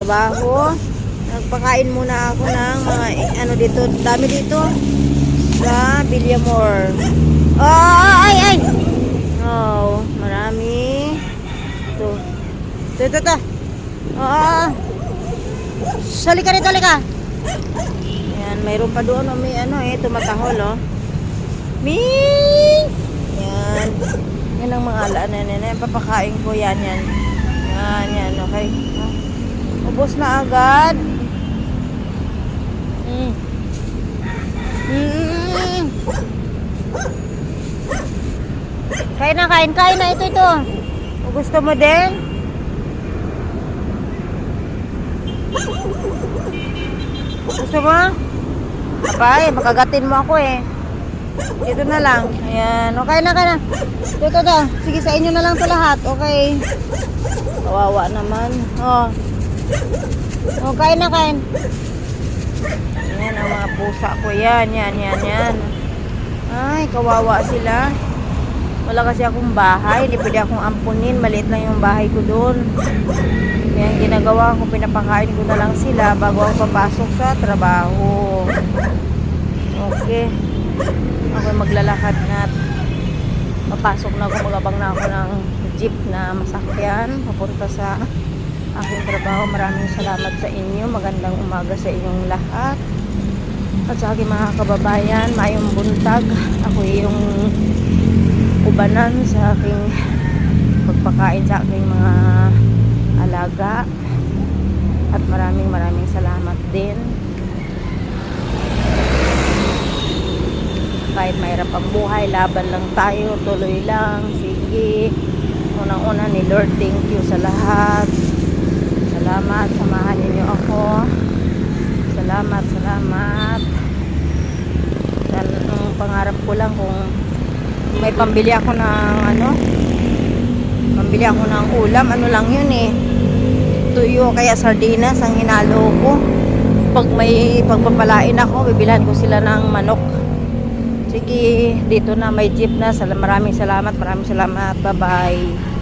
trabaho. Nagpakain muna ako ng mga ano dito, dami dito sa Villamor. Oh, ay. Oh, marami. Ito. Oh. Salika rito, halika. Ayan, mayroon pa doon, may ano tumatahol, oh. Ming! Yan. Yan ang mga alaan na yan. Papakain ko yan. Yan, okay. Ubos na agad. Kain na ito. O gusto mo din? Gusto mo? Abay, makagatin mo ako eh. Ito na lang. Ayan. Okay na. Ito. Sige, sa inyo na lang ito lahat. Okay. Kawawa naman. Oh. Kain na. Ayan ang mga pusa ko. Yan. Ay, kawawa sila. Wala kasi akong bahay. Hindi pwede akong ampunin. Maliit lang yung bahay ko doon. Kaya ang ginagawa ko, pinapakain ko na lang sila bago ako papasok sa trabaho. Okay. Ako maglalakad na papasok na ako, magabang na ako ng jeep na masakyan papunta sa aking trabaho. Maraming salamat sa inyo. Magandang umaga sa inyong lahat. At sa aking mga kababayan, mayong buntag. Ako yung ubanan sa aking pagpakain sa aking mga alaga. At maraming salamat din. Kahit mahirap ang buhay, laban lang tayo, tuloy lang, sige. Unang-una ni Lord, thank you sa lahat. Salamat, samahan niyo ako. Salamat. Dan ang pangarap ko lang kung may pambili ako ng pambili ako ng ulam, lang yun eh. Tuyo kaya sardinas ang hinalo ko. Pag may pagpapalain ako, bibilhan ko sila ng manok. Sige, dito na may jeep na. Maraming salamat. Bye-bye.